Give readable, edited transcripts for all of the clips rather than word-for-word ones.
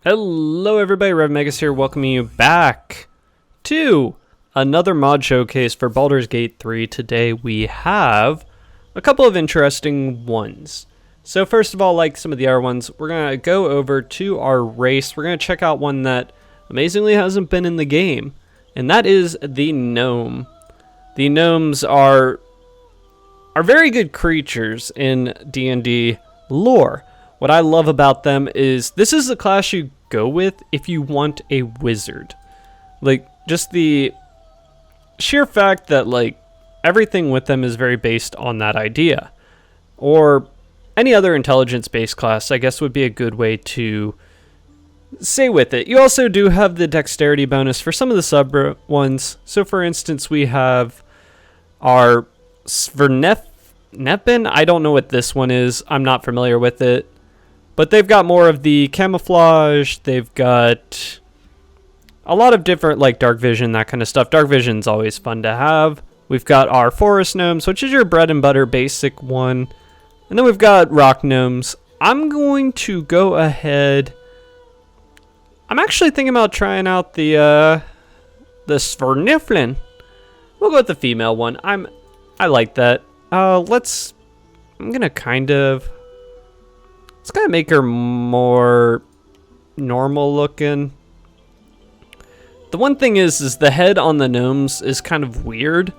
Hello everybody, RevMegas here, welcoming you back to another mod showcase for Baldur's Gate 3. Today we have a couple of interesting ones. So first of all, like some of the other ones, we're going to go over to our race. We're going to check out one that amazingly hasn't been in the game, and that is the Gnome. The Gnomes are very good creatures in D&D lore. What I love about them is this is the class you go with if you want a wizard. Like, just the sheer fact that, like, everything with them is very based on that idea. Or any other intelligence-based class, I guess, would be a good way to say with it. You also do have the dexterity bonus for some of the sub ones. So, for instance, we have our Svernepin. I don't know what this one is. I'm not familiar with it. But they've got more of the camouflage. They've got a lot of different, like, dark vision, that kind of stuff. Dark vision's always fun to have. We've got our forest gnomes, which is your bread and butter basic one. And then we've got rock gnomes. I'm going to go ahead. I'm actually thinking about trying out the Sverniflin. We'll go with the female one. I like that. I'm gonna kind of. Let's kind of make her more normal looking. The one thing is the head on the gnomes is kind of weird.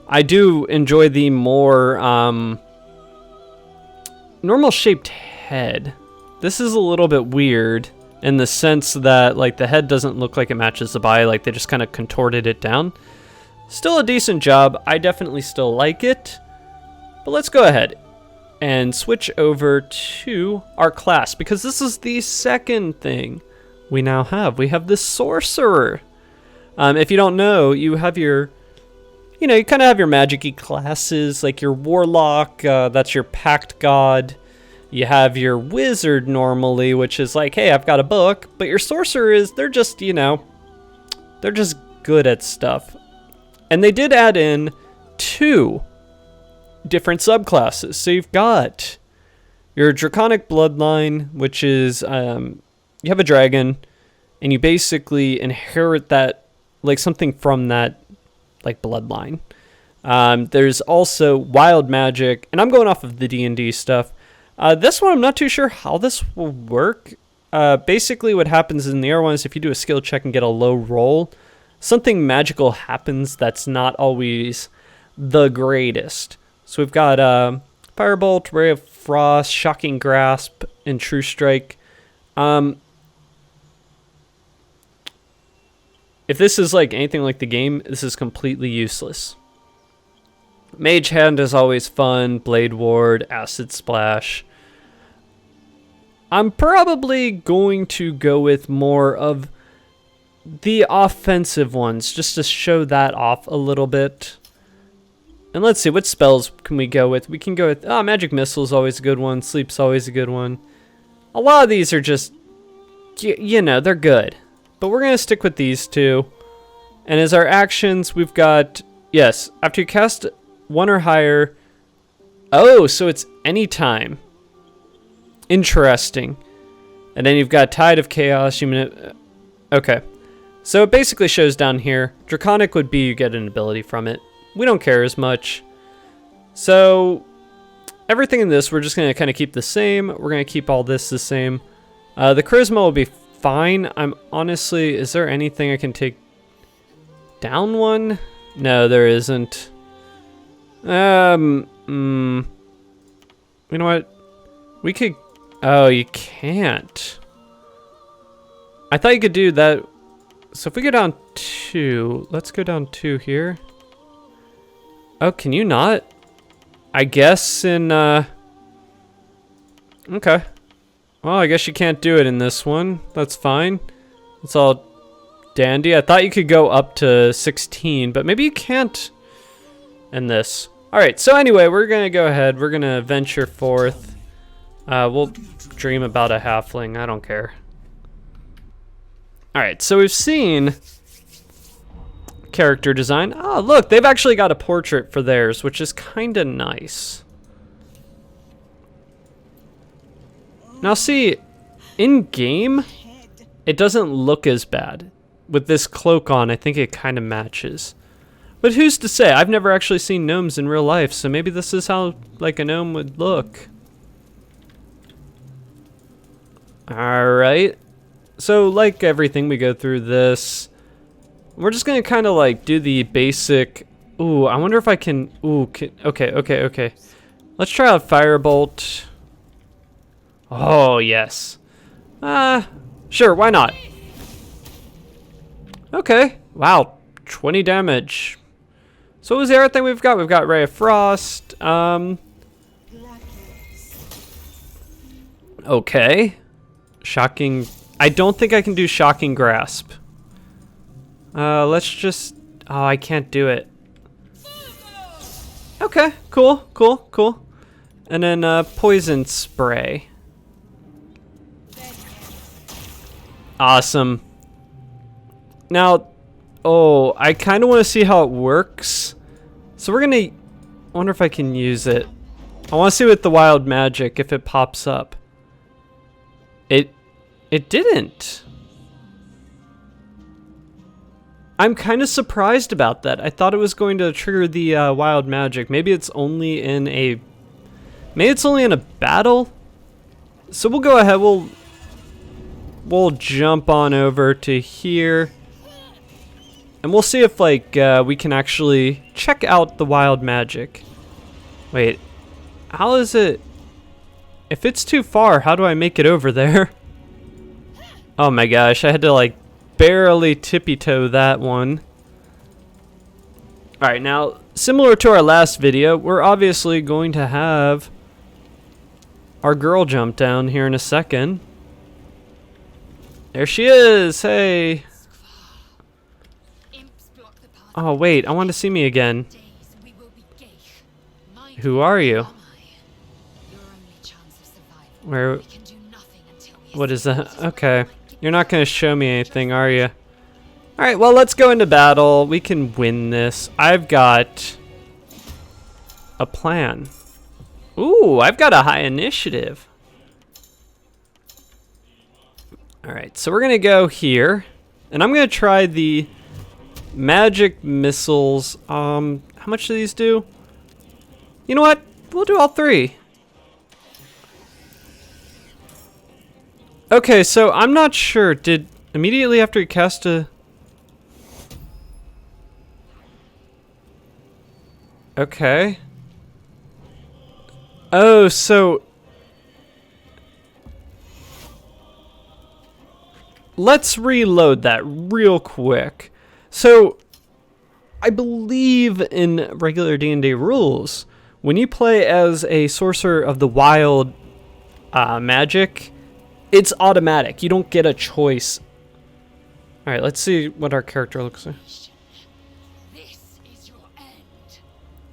I do enjoy the more normal shaped head. This is a little bit weird in the sense that, like, the head doesn't look like it matches the body, like they just kind of contorted it down. Still a decent job. I definitely still like it. But let's go ahead and switch over to our class, because this is the second thing we now have. We have the Sorcerer. If you don't know, you have your, you kind of have your magic-y classes, like your Warlock, that's your Pact God. You have your Wizard normally, which is like, hey, I've got a book. But your Sorcerer is, they're just, they're just good at stuff. And they did add in 2 different subclasses. So you've got your Draconic Bloodline, which is you have a dragon, and you basically inherit that, like, something from that, like, bloodline. There's also Wild Magic, and I'm going off of the D&D stuff. This one I'm not too sure how this will work. Basically what happens in the other one is if you do a skill check and get a low roll, something magical happens that's not always the greatest. So we've got Firebolt, Ray of Frost, Shocking Grasp, and True Strike. If this is like anything like the game, this is completely useless. Mage Hand is always fun. Blade Ward, Acid Splash. I'm probably going to go with more of the offensive ones, just to show that off a little bit. And let's see, what spells can we go with? We can go with, Magic Missile is always a good one. Sleep's always a good one. A lot of these are just, they're good. But we're going to stick with these 2. And as our actions, we've got, yes, after you cast 1 or higher. Oh, so it's anytime. Interesting. And then you've got Tide of Chaos. Okay. So it basically shows down here. Draconic would be you get an ability from it. We don't care as much. So everything in this, we're just going to kind of keep the same. We're going to keep all this the same. The charisma will be fine. I'm honestly, is there anything I can take down one? No, there isn't. You know what? We could, oh, you can't. I thought you could do that. So if we go down 2, let's go down 2 here. Oh, can you not? I guess in, okay. Well, I guess you can't do it in this one. That's fine. It's all dandy. I thought you could go up to 16, but maybe you can't in this. Alright, so anyway, we're going to go ahead. We're going to venture forth. We'll dream about a halfling. I don't care. Alright, so we've seen character design. Oh, look, they've actually got a portrait for theirs, which is kind of nice. Now see, in game, it doesn't look as bad. With this cloak on, I think it kind of matches. But who's to say? I've never actually seen gnomes in real life, so maybe this is how like a gnome would look. Alright. So like everything, we go through this. We're just gonna kind of like do the basic. Ooh, I wonder if I can. Ooh, okay. Let's try out Firebolt. Oh yes. Sure, why not? Okay. Wow, 20 damage. So what was the other thing we've got? We've got Ray of Frost. Okay. Shocking. I don't think I can do Shocking Grasp. Let's just. Oh, I can't do it. Okay, cool. And then Poison Spray. Awesome. Now, oh, I kind of want to see how it works. So we're gonna. I wonder if I can use it. I want to see with the wild magic if it pops up. It didn't. I'm kind of surprised about that. I thought it was going to trigger the wild magic. Maybe it's only in a. Maybe it's only in a battle. So we'll go ahead. We'll jump on over to here, and we'll see if like we can actually check out the wild magic. Wait, how is it? If it's too far, how do I make it over there? Oh my gosh, I had to like barely tippy-toe that one. Alright, now, similar to our last video, we're obviously going to have our girl jump down here in a second. There she is! Hey! Oh wait, I want to see me again. Who are you? Where? What is that? Okay. You're not going to show me anything, are you? Alright, well, let's go into battle. We can win this. I've got a plan. Ooh, I've got a high initiative. Alright, so we're going to go here. And I'm going to try the magic missiles. How much do these do? You know what? We'll do all three. Okay, so I'm not sure. Did immediately after he cast a... Okay. Oh, so... Let's reload that real quick. So, I believe in regular D&D rules, when you play as a Sorcerer of the Wild magic... It's automatic. You don't get a choice. All right, let's see what our character looks like. This is your end.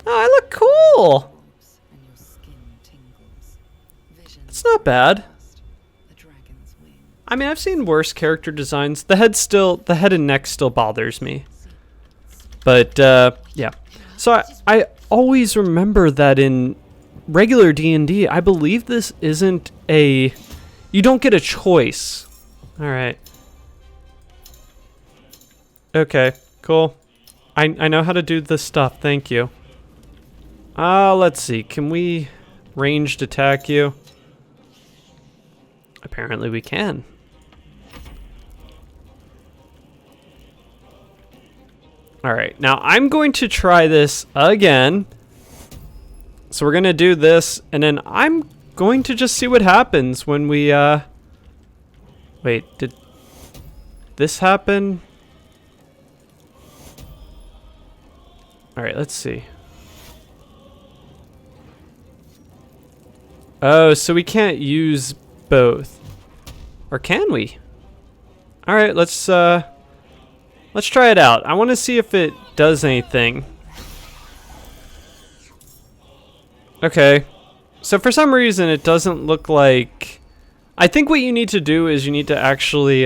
Oh, I look cool. It's not bad. I mean, I've seen worse character designs. The head and neck still bothers me. But yeah. So I always remember that in regular D&D, I believe this isn't a. You don't get a choice. All right. Okay, cool. I know how to do this stuff. Thank you. Let's see. Can we ranged attack you? Apparently we can. All right. Now I'm going to try this again. So we're going to do this, and then I'm going to just see what happens when we, wait, did this happen? All right, let's see. Oh, so we can't use both. Or can we? All right, let's try it out. I want to see if it does anything. Okay. So for some reason it doesn't look like... I think what you need to do is you need to actually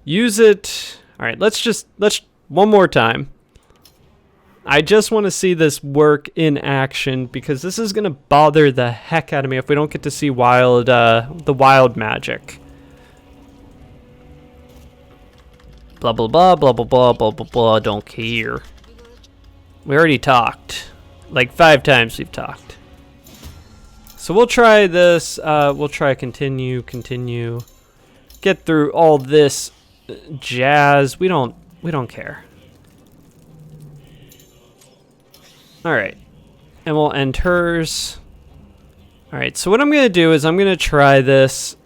use it. All right, let's one more time. I just want to see this work in action because this is going to bother the heck out of me if we don't get to see the wild magic. Blah, blah, blah, blah, blah, blah, blah, blah, blah. Don't care. We already talked. Like 5 times we've talked. So we'll try this. We'll try continue. Get through all this jazz. We don't care. All right. And we'll end hers. All right. So what I'm going to do is I'm going to try this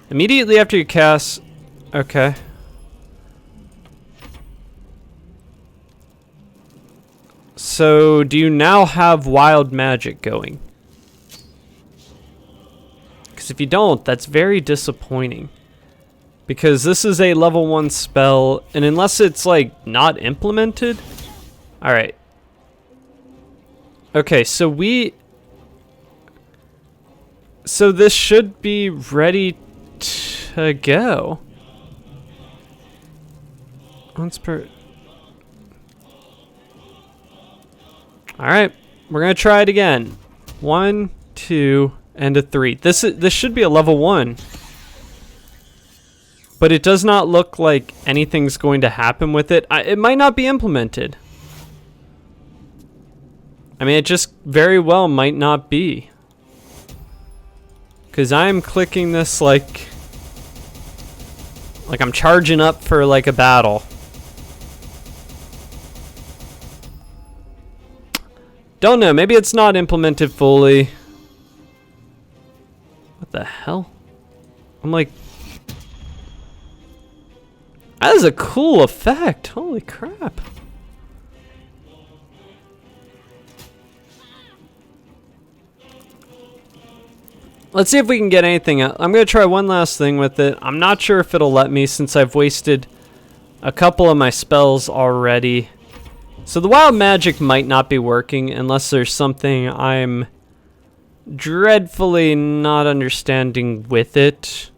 immediately after you cast. Okay. So, do you now have wild magic going? Because if you don't, that's very disappointing. Because this is a level 1 spell, and unless it's, like, not implemented... Alright. Okay, so So this should be ready to go. Once per... Alright, we're gonna try it again. 1, 2, and a 3. This should be a level 1. But it does not look like anything's going to happen with it. It might not be implemented. I mean, it just very well might not be. Because I'm clicking this like I'm charging up for like a battle. Don't know, maybe it's not implemented fully. What the hell? I'm like... That is a cool effect, holy crap. Let's see if we can get anything out. I'm gonna try one last thing with it. I'm not sure if it'll let me since I've wasted a couple of my spells already. So the wild magic might not be working unless there's something I'm dreadfully not understanding with it.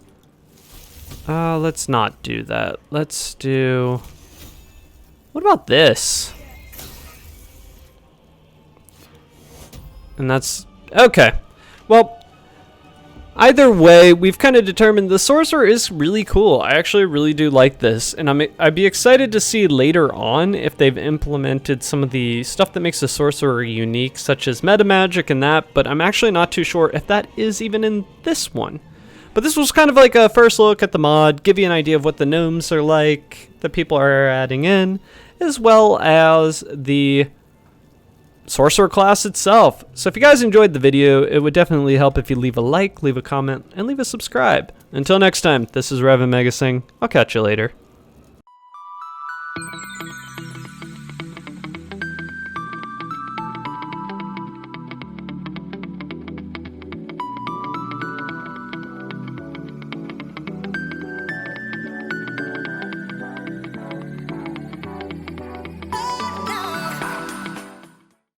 Let's not do that. Let's do... What about this? And that's... Okay. Well... Either way, we've kind of determined the Sorcerer is really cool. I actually really do like this, and I'd be excited to see later on if they've implemented some of the stuff that makes the Sorcerer unique, such as meta magic and that, but I'm actually not too sure if that is even in this one. But this was kind of like a first look at the mod, give you an idea of what the gnomes are like, that people are adding in, as well as the Sorcerer class itself. So if you guys enjoyed the video, it would definitely help if you leave a like, leave a comment, and leave a subscribe. Until next time, this is Revan Megasing. I'll catch you later.